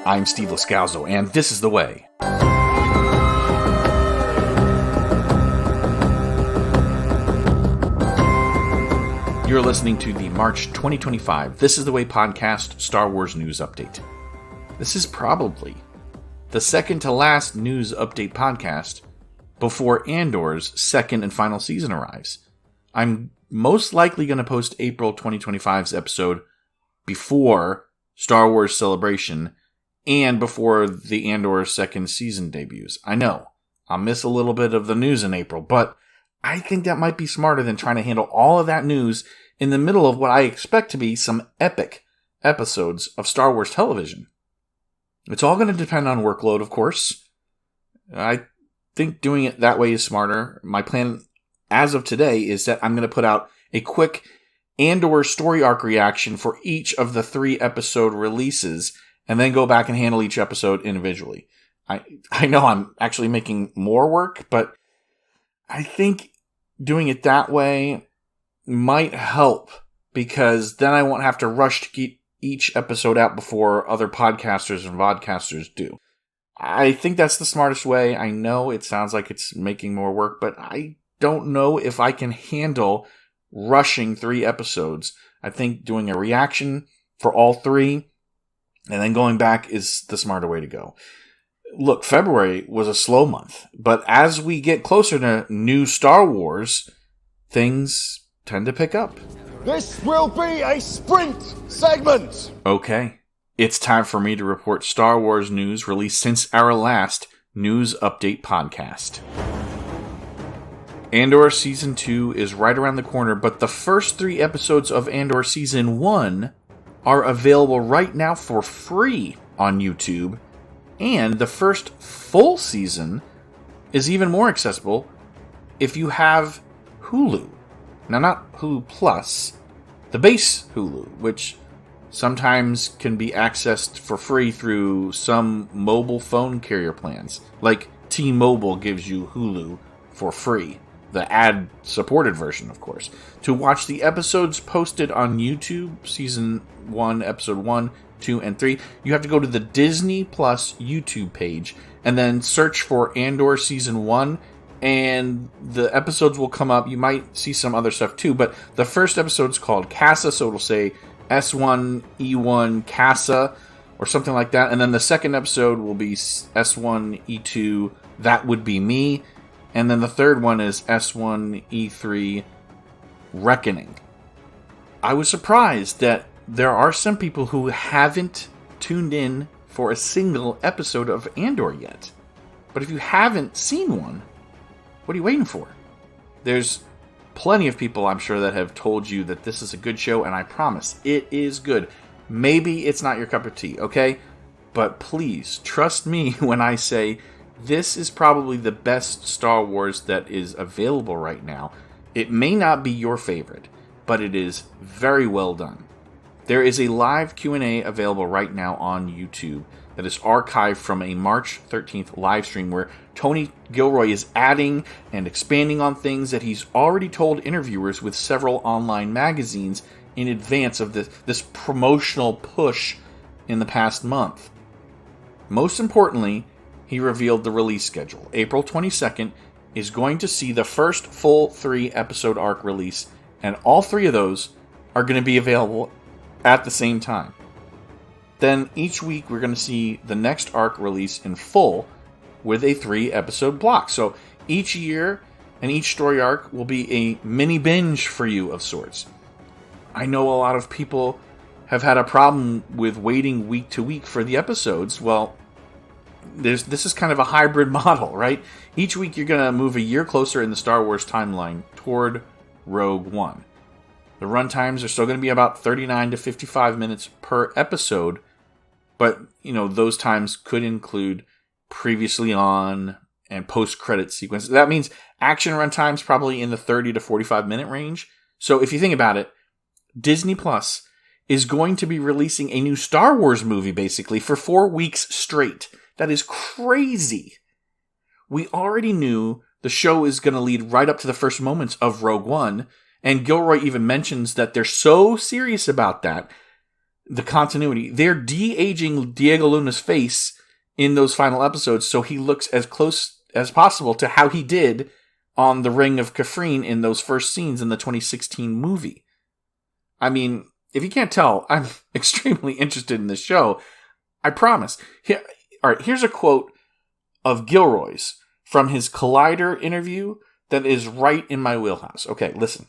I'm Steve Lascalzo, and this is The Way. You're listening to the March 2025 This is The Way podcast Star Wars news update. This is probably the second to last news update podcast before Andor's second and final season arrives. I'm most likely going to post April 2025's episode before Star Wars Celebration and before the Andor second season debuts. I know, I'll miss a little bit of the news in April, but I think that might be smarter than trying to handle all of that news in the middle of what I expect to be some epic episodes of Star Wars television. It's all going to depend on workload, of course. I think doing it that way is smarter. My plan as of today is that I'm going to put out a quick Andor story arc reaction for each of the 3 episode releases and then go back and handle each episode individually. I know I'm actually making more work, but I think doing it that way might help because then I won't have to rush to get each episode out before other podcasters and vodcasters do. I think that's the smartest way. I know it sounds like it's making more work, but I don't know if I can handle rushing 3 episodes. I think doing a reaction for all 3 and then going back is the smarter way to go. Look, February was a slow month, but as we get closer to new Star Wars, things tend to pick up. This will be a sprint segment! Okay, it's time for me to report Star Wars news released since our last news update podcast. Andor Season 2 is right around the corner, but the first 3 episodes of Andor Season 1 are available right now for free on YouTube, and the first full season is even more accessible if you have Hulu. Now, not Hulu Plus, the base Hulu, which sometimes can be accessed for free through some mobile phone carrier plans. Like T-Mobile gives you Hulu for free. The ad-supported version, of course. To watch the episodes posted on YouTube, Season 1, Episode 1, 2, and 3, you have to go to the Disney Plus YouTube page and then search for Andor Season 1, and the episodes will come up. You might see some other stuff too, but the first episode's called Casa, so it'll say S1E1 Casa or something like that, and then the second episode will be S1E2 That Would Be Me, and then the third one is S1E3 Reckoning. I was surprised that there are some people who haven't tuned in for a single episode of Andor yet. But if you haven't seen one, what are you waiting for? There's plenty of people, I'm sure, that have told you that this is a good show, and I promise, it is good. Maybe it's not your cup of tea, okay? But please, trust me when I say this is probably the best Star Wars that is available right now. It may not be your favorite, but it is very well done. There is a live Q&A available right now on YouTube that is archived from a March 13th live stream where Tony Gilroy is adding and expanding on things that he's already told interviewers with several online magazines in advance of this promotional push in the past month. Most importantly, he revealed the release schedule. April 22nd is going to see the first full 3 episode arc release, and all 3 of those are going to be available at the same time. Then each week we're going to see the next arc release in full with a 3 episode block. So each year and each story arc will be a mini binge for you of sorts. I know a lot of people have had a problem with waiting week to week for the episodes. Well, this is kind of a hybrid model, right? Each week you're going to move a year closer in the Star Wars timeline toward Rogue One. The runtimes are still going to be about 39 to 55 minutes per episode, but, those times could include previously on and post-credit sequences. That means action runtimes probably in the 30 to 45 minute range. So if you think about it, Disney Plus is going to be releasing a new Star Wars movie, basically, for 4 weeks straight. That is crazy. We already knew the show is going to lead right up to the first moments of Rogue One, and Gilroy even mentions that they're so serious about that the continuity. They're de-aging Diego Luna's face in those final episodes so he looks as close as possible to how he did on the Ring of Kafrene in those first scenes in the 2016 movie. I mean, if you can't tell, I'm extremely interested in this show. I promise. Here, all right, here's a quote of Gilroy's from his Collider interview that is right in my wheelhouse. Okay, listen.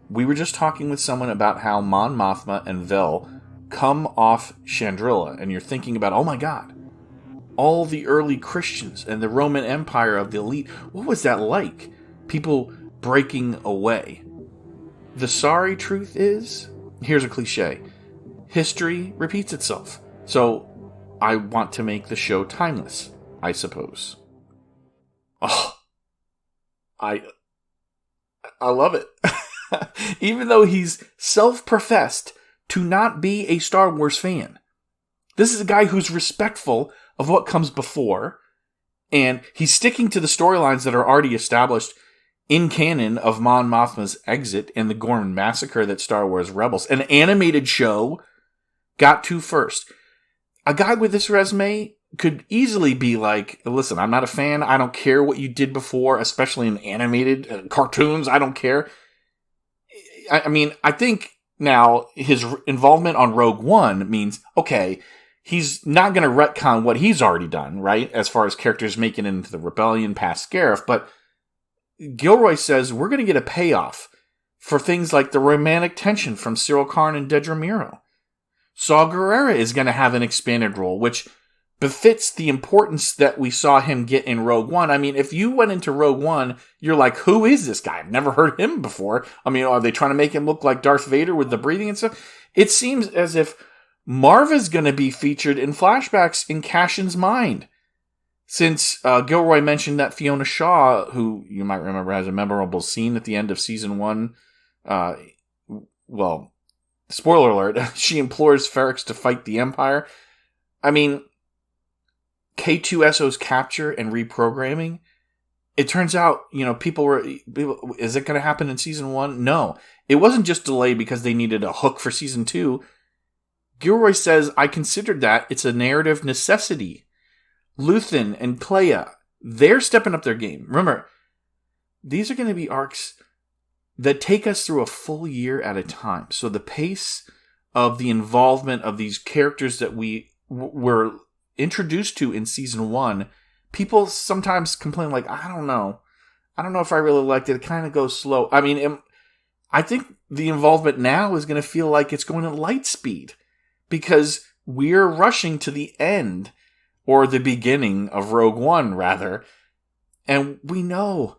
We were just talking with someone about how Mon Mothma and Vel come off Chandrila, and you're thinking about, oh my god, all the early Christians and the Roman Empire of the elite. What was that like? People breaking away. The sorry truth is, here's a cliche, history repeats itself. So I want to make the show timeless, I suppose. Oh, I love it. Even though he's self-professed to not be a Star Wars fan. This is a guy who's respectful of what comes before, and he's sticking to the storylines that are already established in canon of Mon Mothma's exit and the Gorman Massacre that Star Wars Rebels, an animated show, got to first. A guy with this resume could easily be like, listen, I'm not a fan. I don't care what you did before, especially in animated cartoons. I don't care. I mean, I think now his involvement on Rogue One means, okay, he's not going to retcon what he's already done, right? As far as characters making it into the rebellion past Scarif. But Gilroy says we're going to get a payoff for things like the romantic tension from Cyril Karn and Dedra Meero. Saw Gerrera is going to have an expanded role, which befits the importance that we saw him get in Rogue One. I mean, if you went into Rogue One, you're like, who is this guy? I've never heard him before. I mean, are they trying to make him look like Darth Vader with the breathing and stuff? It seems as if Marva's going to be featured in flashbacks in Cashin's mind. Since Gilroy mentioned that Fiona Shaw, who you might remember has a memorable scene at the end of season 1, well, spoiler alert, she implores Ferrix to fight the Empire. I mean, K2SO's capture and reprogramming, it turns out, is it going to happen in season 1? No. It wasn't just delayed because they needed a hook for season 2. Gilroy says, I considered that. It's a narrative necessity. Luthen and Kleya, they're stepping up their game. Remember, these are going to be arcs that take us through a full year at a time. So the pace of the involvement of these characters that we were introduced to in season 1, people sometimes complain like, I don't know if I really liked it. It kind of goes slow. I mean, I think the involvement now is going to feel like it's going at light speed because we're rushing to the end or the beginning of Rogue One, rather. And we know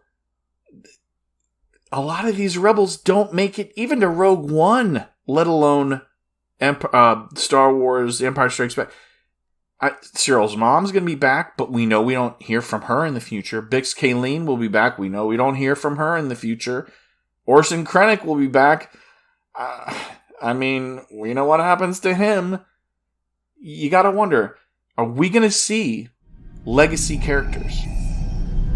a lot of these rebels don't make it even to Rogue One, let alone Star Wars Empire Strikes Back. Cyril's mom's going to be back, but we know we don't hear from her in the future. Bix Kayleen will be back. We know we don't hear from her in the future. Orson Krennic will be back. I mean, we know what happens to him. You got to wonder, are we going to see legacy characters?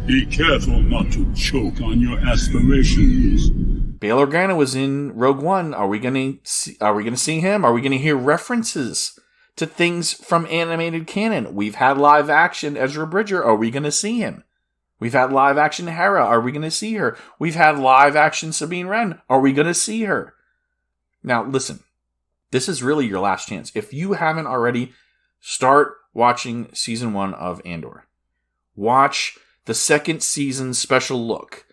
Be careful not to choke on your aspirations. Bail Organa was in Rogue One. Are we going to see him? Are we going to hear references to things from animated canon? We've had live action Ezra Bridger. Are we going to see him? We've had live action Hera. Are we going to see her? We've had live action Sabine Wren. Are we going to see her? Now, listen. This is really your last chance. If you haven't already, start watching season 1 of Andor. Watch the second season special look.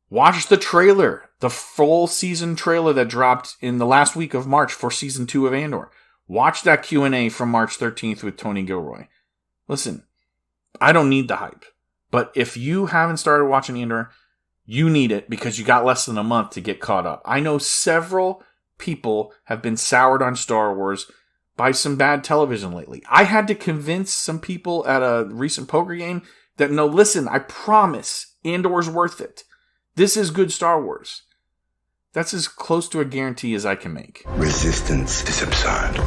Watch the trailer, the full season trailer that dropped in the last week of March for season 2 of Andor. Watch that Q&A from March 13th with Tony Gilroy. Listen, I don't need the hype. But if you haven't started watching Andor, you need it because you got less than a month to get caught up. I know several people have been soured on Star Wars by some bad television lately. I had to convince some people at a recent poker game that, no, listen, I promise Andor's worth it. This is good Star Wars. That's as close to a guarantee as I can make. Resistance is absurd.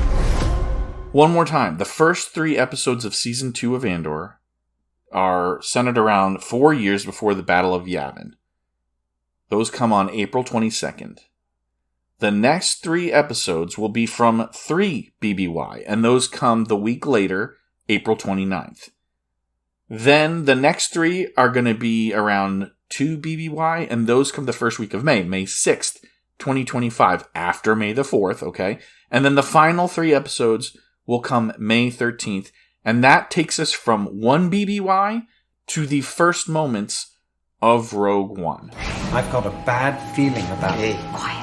One more time. The first 3 episodes of season 2 of Andor are centered around 4 years before the Battle of Yavin. Those come on April 22nd. The next 3 episodes will be from 3 BBY, and those come the week later, April 29th. Then the next 3 are going to be around 2 BBY, and those come the first week of May, May 6th, 2025, after May the 4th, okay? And then the final 3 episodes will come May 13th, and that takes us from 1 BBY to the first moments of Rogue One. I've got a bad feeling about it. Quiet.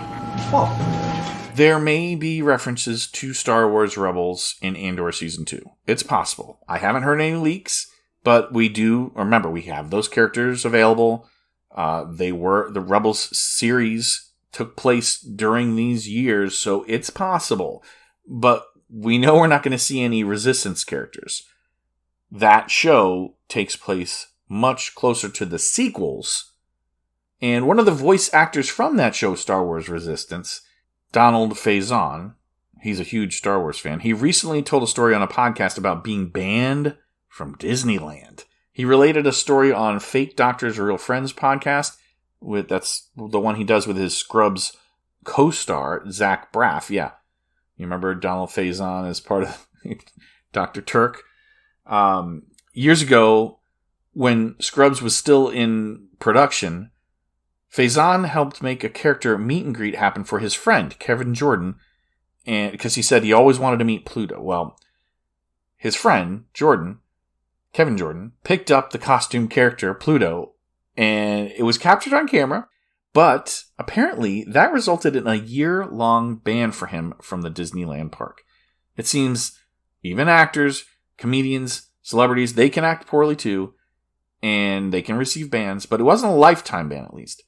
What? There may be references to Star Wars Rebels in Andor Season 2. It's possible. I haven't heard any leaks, but we do, remember, we have those characters available. The Rebels series took place during these years, so it's possible. But we know we're not going to see any Resistance characters. That show takes place much closer to the sequels. And one of the voice actors from that show, Star Wars Resistance, Donald Faison, he's a huge Star Wars fan. He recently told a story on a podcast about being banned from Disneyland. He related a story on Fake Doctors Real Friends podcast. That's the one he does with his Scrubs co-star, Zach Braff. Yeah. You remember Donald Faison as part of Dr. Turk? Years ago, when Scrubs was still in production, Faison helped make a character meet and greet happen for his friend, Kevin Jordan, and because he said he always wanted to meet Pluto. Well, his friend, Kevin Jordan, picked up the costume character, Pluto, and it was captured on camera, but apparently that resulted in a year-long ban for him from the Disneyland park. It seems even actors, comedians, celebrities, they can act poorly too, and they can receive bans, but it wasn't a lifetime ban at least.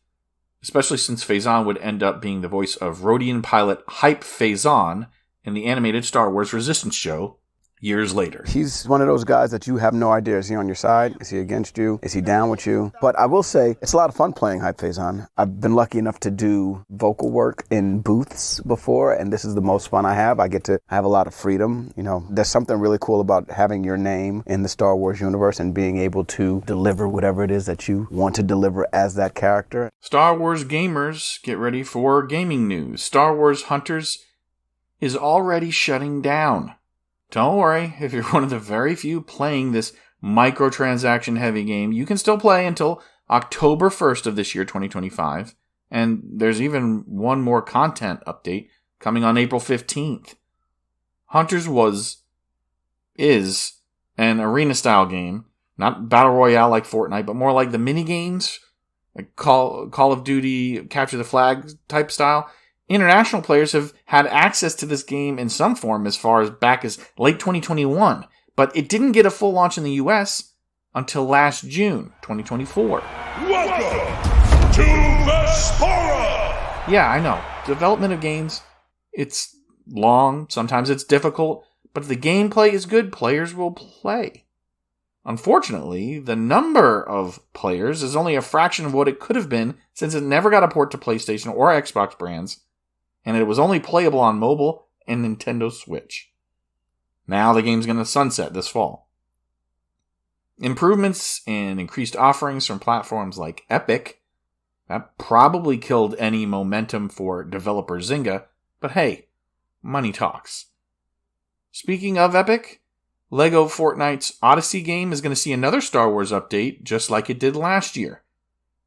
Especially since Faison would end up being the voice of Rodian pilot Hype Faison in the animated Star Wars Resistance show years later. He's one of those guys that you have no idea. Is he on your side? Is he against you? Is he down with you? But I will say, it's a lot of fun playing Hype Faison. I've been lucky enough to do vocal work in booths before, and this is the most fun I have. I get to have a lot of freedom. You know, there's something really cool about having your name in the Star Wars universe and being able to deliver whatever it is that you want to deliver as that character. Star Wars gamers, get ready for gaming news. Star Wars Hunters is already shutting down. Don't worry, if you're one of the very few playing this microtransaction-heavy game, you can still play until October 1st of this year, 2025. And there's even one more content update coming on April 15th. Hunters is an arena-style game, not Battle Royale like Fortnite, but more like the mini-games, like Call of Duty, Capture the Flag type style. International players have had access to this game in some form as far as back as late 2021, but it didn't get a full launch in the US until last June 2024. Welcome to Vespora! Yeah, I know. Development of games, it's long, sometimes it's difficult, but if the gameplay is good, players will play. Unfortunately, the number of players is only a fraction of what it could have been since it never got a port to PlayStation or Xbox brands, and it was only playable on mobile and Nintendo Switch. Now the game's going to sunset this fall. Improvements and increased offerings from platforms like Epic, that probably killed any momentum for developer Zynga, but hey, money talks. Speaking of Epic, LEGO Fortnite's Odyssey game is going to see another Star Wars update, just like it did last year.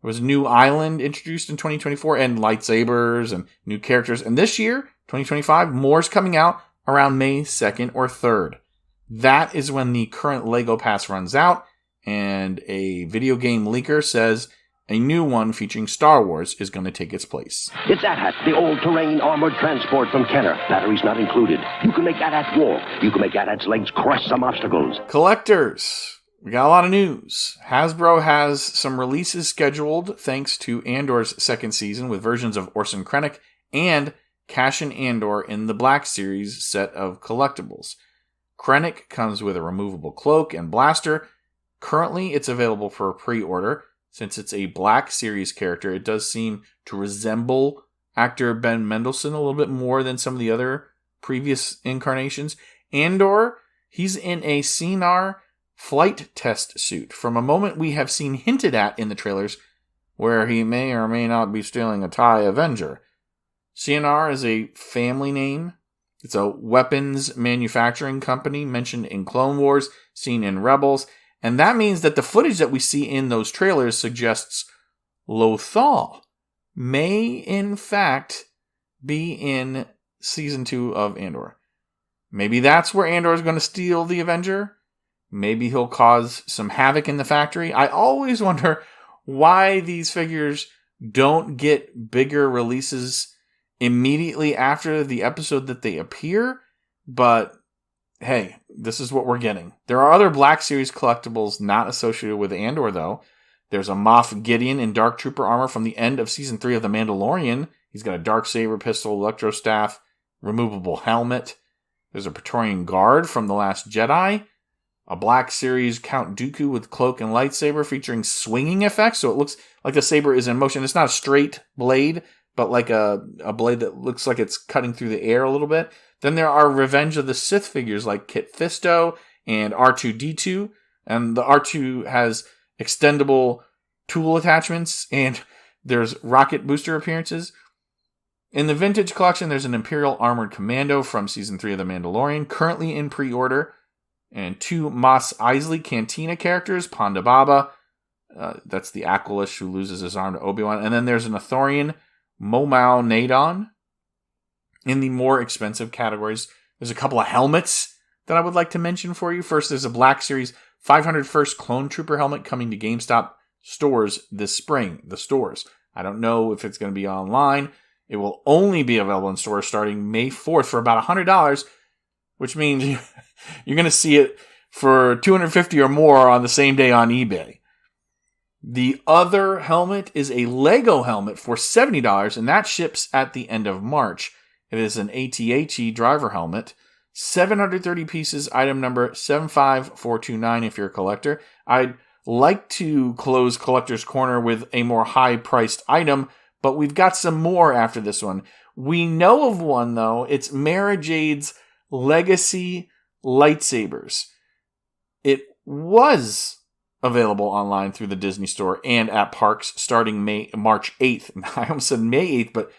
There was a new island introduced in 2024 and lightsabers and new characters. And this year, 2025, more's coming out around May 2nd or 3rd. That is when the current LEGO Pass runs out, and a video game leaker says a new one featuring Star Wars is going to take its place. It's AT-AT, the all-terrain armored transport from Kenner. Batteries not included. You can make AT-AT walk. You can make AT-AT's legs crush some obstacles. Collectors. We got a lot of news. Hasbro has some releases scheduled thanks to Andor's second season with versions of Orson Krennic and Cassian Andor in the Black Series set of collectibles. Krennic comes with a removable cloak and blaster. Currently, it's available for pre-order. Since it's a Black Series character, it does seem to resemble actor Ben Mendelsohn a little bit more than some of the other previous incarnations. Andor, he's in a Cinar flight test suit from a moment we have seen hinted at in the trailers where he may or may not be stealing a TIE Avenger. CNR is a family name. It's a weapons manufacturing company mentioned in Clone Wars, seen in Rebels, and that means that the footage that we see in those trailers suggests Lothal may, in fact, be in Season 2 of Andor. Maybe that's where Andor is going to steal the Avenger. Maybe he'll cause some havoc in the factory. I always wonder why these figures don't get bigger releases immediately after the episode that they appear, but hey, this is what we're getting. There are other Black Series collectibles not associated with Andor, though. There's a Moff Gideon in Dark Trooper armor from the end of Season 3 of The Mandalorian. He's got a Darksaber pistol, electro staff, removable helmet. There's a Praetorian Guard from The Last Jedi. A Black Series Count Dooku with cloak and lightsaber featuring swinging effects, so it looks like the saber is in motion. It's not a straight blade, but like a blade that looks like it's cutting through the air a little bit. Then there are Revenge of the Sith figures like Kit Fisto and R2-D2. And the R2 has extendable tool attachments, and there's rocket booster appearances. In the vintage collection, there's an Imperial Armored Commando from Season 3 of The Mandalorian, currently in pre-order. And 2 Mos Eisley Cantina characters, Ponda Baba. That's the Aqualish who loses his arm to Obi-Wan. And then there's an Athorian Momau Nadon. In the more expensive categories, there's a couple of helmets that I would like to mention for you. First, there's a Black Series 501st Clone Trooper helmet coming to GameStop stores this spring. The stores. I don't know if it's going to be online. It will only be available in stores starting May 4th for about $100, which means you're going to see it for $250 or more on the same day on eBay. The other helmet is a Lego helmet for $70, and that ships at the end of March. It is an AT-AT driver helmet. 730 pieces, item number 75429 if you're a collector. I'd like to close Collector's Corner with a more high-priced item, but we've got some more after this one. We know of one, though. It's Mara Jade's Legacy lightsabers. It was available online through the Disney Store and at parks starting March 8th. I almost said May 8th, but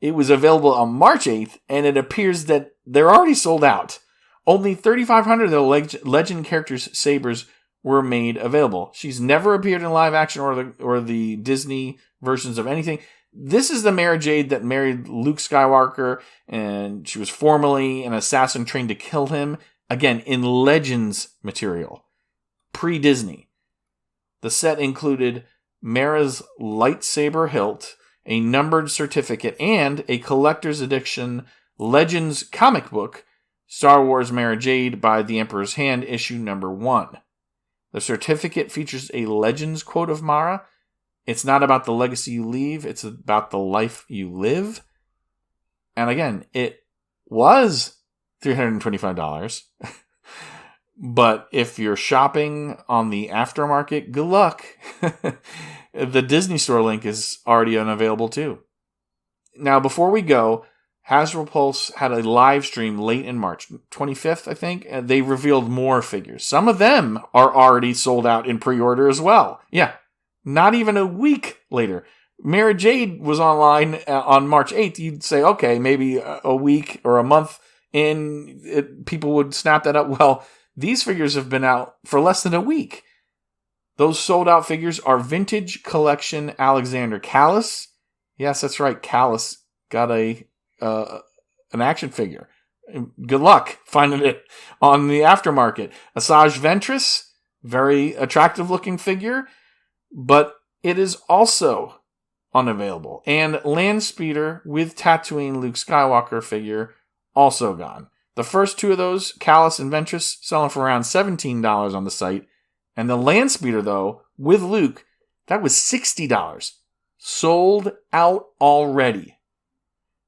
it was available on March 8th, and it appears that they're already sold out. Only 3,500 of the Legend characters' sabers were made available. She's never appeared in live action or the Disney versions of anything. This is the Mara Jade that married Luke Skywalker, and she was formerly an assassin trained to kill him. Again, in Legends material. Pre-Disney. The set included Mara's lightsaber hilt, a numbered certificate, and a collector's edition Legends comic book, Star Wars Mara Jade by the Emperor's Hand, issue number 1. The certificate features a Legends quote of Mara. It's not about the legacy you leave, it's about the life you live. And again, it was $325. But if you're shopping on the aftermarket, good luck. The Disney Store link is already unavailable too. Now, before we go, Hasbro Pulse had a live stream late in March, 25th, I think, and they revealed more figures. Some of them are already sold out in pre-order as well. Yeah, not even a week later. Mara Jade was online on March 8th. You'd say, okay, maybe a week or a month in, people would snap that up. Well, these figures have been out for less than a week. Those sold out figures are Vintage Collection Alexander Callis. Yes, that's right. Callis got an action figure. Good luck finding it on the aftermarket. Asajj Ventress, very attractive looking figure, but it is also unavailable. And Landspeeder with Tatooine Luke Skywalker figure also gone. The first two of those, Callis and Ventress, selling for around $17 on the site. And the Landspeeder, though, with Luke, that was $60. Sold out already.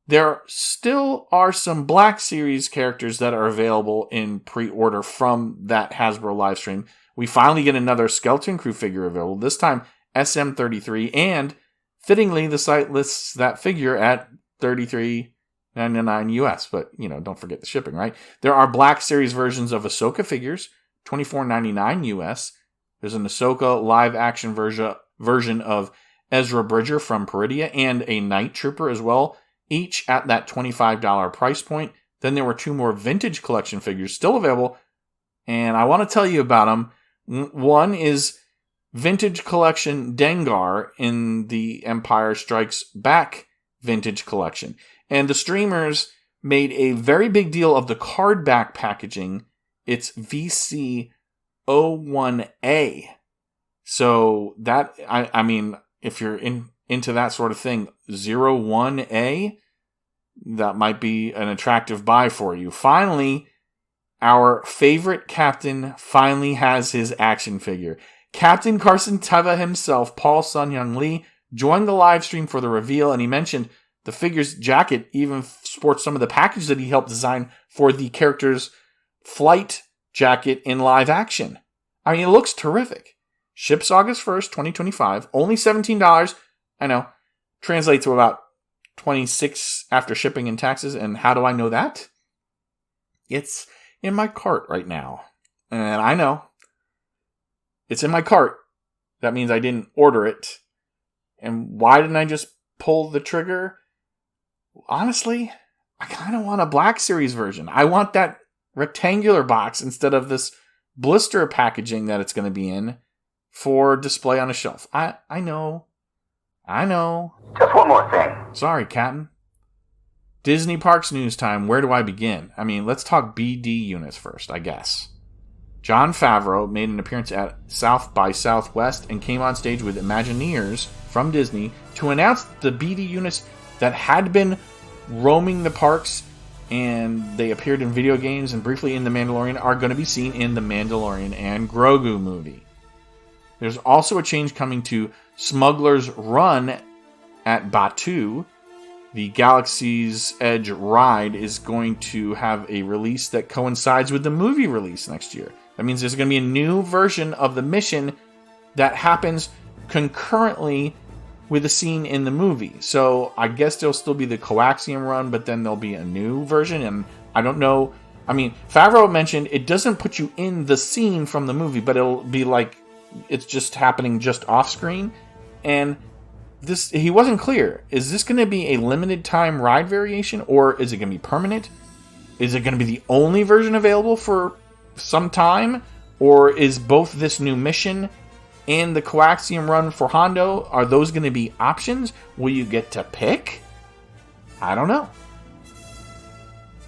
There still are some Black Series characters that are available in pre-order from that Hasbro livestream. We finally get another Skeleton Crew figure available, this time SM33, and fittingly, the site lists that figure at $33.99 US, but, don't forget the shipping, right? There are Black Series versions of Ahsoka figures, $24.99 US. There's an Ahsoka live-action version of Ezra Bridger from Peridia, and a Night Trooper as well each at that $25 price point. Then there were 2 more vintage collection figures still available, and I want to tell you about them. One is Vintage Collection Dengar in the Empire Strikes Back Vintage Collection. And the streamers made a very big deal of the card back packaging. It's VC01A. So that, I mean, if you're into that sort of thing, 01A, that might be an attractive buy for you. Finally, our favorite captain finally has his action figure. Captain Carson Teva himself, Paul Sun-Young Lee, joined the live stream for the reveal, and he mentioned the figure's jacket even sports some of the package that he helped design for the character's flight jacket in live action. I mean, it looks terrific. Ships August 1st, 2025. Only $17. I know. Translates to about $26 after shipping and taxes. And how do I know that? It's in my cart right now. And I know. It's in my cart. That means I didn't order it. And why didn't I just pull the trigger? Honestly, I kind of want a Black Series version. I want that rectangular box instead of this blister packaging that it's going to be in for display on a shelf. I know. Just one more thing. Sorry, Captain. Disney Parks news time. Where do I begin? I mean, let's talk BD units first, I guess. Jon Favreau made an appearance at South by Southwest and came on stage with Imagineers from Disney to announce the BD units that had been roaming the parks and they appeared in video games and briefly in The Mandalorian are going to be seen in The Mandalorian and Grogu movie. There's also a change coming to Smuggler's Run at Batuu. The Galaxy's Edge ride is going to have a release that coincides with the movie release next year. That means there's going to be a new version of the mission that happens concurrently with a scene in the movie. So I guess there'll still be the Coaxium Run, but then there'll be a new version, and I don't know. I mean, Favreau mentioned it doesn't put you in the scene from the movie, but it'll be like it's just happening just off screen. And this, he wasn't clear. Is this going to be a limited time ride variation, or is it going to be permanent? Is it going to be the only version available for some time, or is both this new mission and the Coaxium Run for Hondo, are those going to be options? Will you get to pick? I don't know.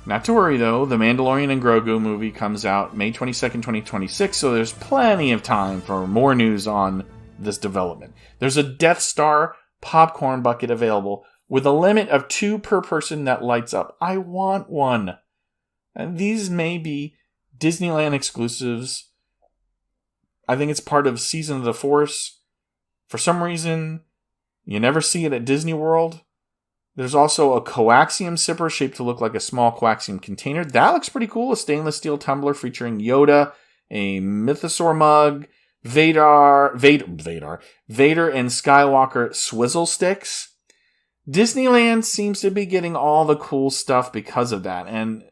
Not to worry though, the Mandalorian and Grogu movie comes out May 22nd, 2026, so there's plenty of time for more news on this development. There's a Death Star popcorn bucket available with a limit of 2 per person that lights up. I want one. And these may be Disneyland exclusives. I think it's part of Season of the Force. For some reason, you never see it at Disney World. There's also a Coaxium sipper shaped to look like a small Coaxium container. That looks pretty cool. A stainless steel tumbler featuring Yoda, a Mythosaur mug, Vader and Skywalker swizzle sticks. Disneyland seems to be getting all the cool stuff because of that. And,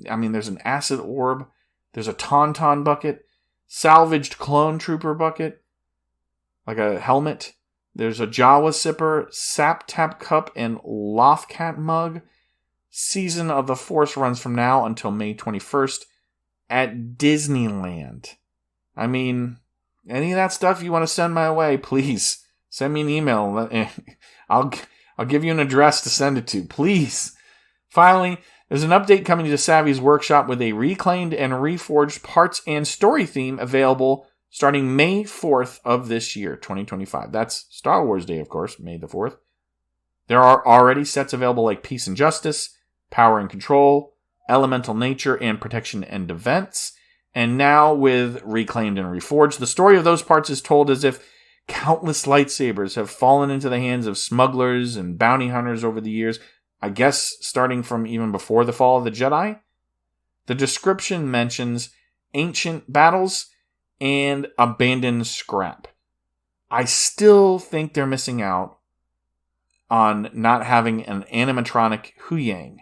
I mean, there's an acid orb. There's a Tauntaun bucket. Salvaged clone trooper bucket. Like a helmet. There's a Jawa sipper, Sap Tap cup, and Lothcat mug. Season of the Force runs from now until May 21st at Disneyland. I mean, any of that stuff you want to send my way, please send me an email. I'll give you an address to send it to, please. Finally, there's an update coming to Savvy's Workshop with a reclaimed and reforged parts and story theme available starting May 4th of this year, 2025. That's Star Wars Day, of course, May the 4th. There are already sets available like Peace and Justice, Power and Control, Elemental Nature, and Protection and Defense. And now with Reclaimed and Reforged, the story of those parts is told as if countless lightsabers have fallen into the hands of smugglers and bounty hunters over the years, I guess starting from even before the fall of the Jedi. The description mentions ancient battles and abandoned scrap. I still think they're missing out on not having an animatronic Huyang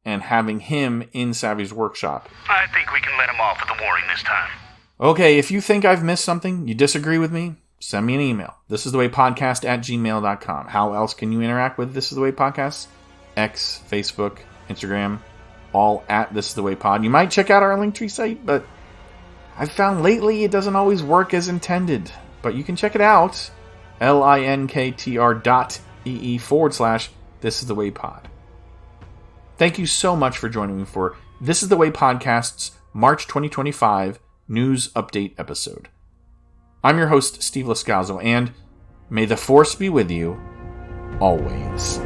and having him in Savvy's Workshop. I think we can let him off with the warning this time. Okay, if you think I've missed something, you disagree with me, send me an email. thisisthewaypodcast@gmail.com. How else can you interact with This Is The Way Podcast? X, Facebook, Instagram, all at This Is The Way Pod. You might check out our Linktree site, but I've found lately it doesn't always work as intended. But you can check it out, linktr.ee/This Is The Way Pod. Thank you so much for joining me for This Is The Way Podcast's March 2025 News Update episode. I'm your host, Steve Lascazzo, and may the Force be with you always.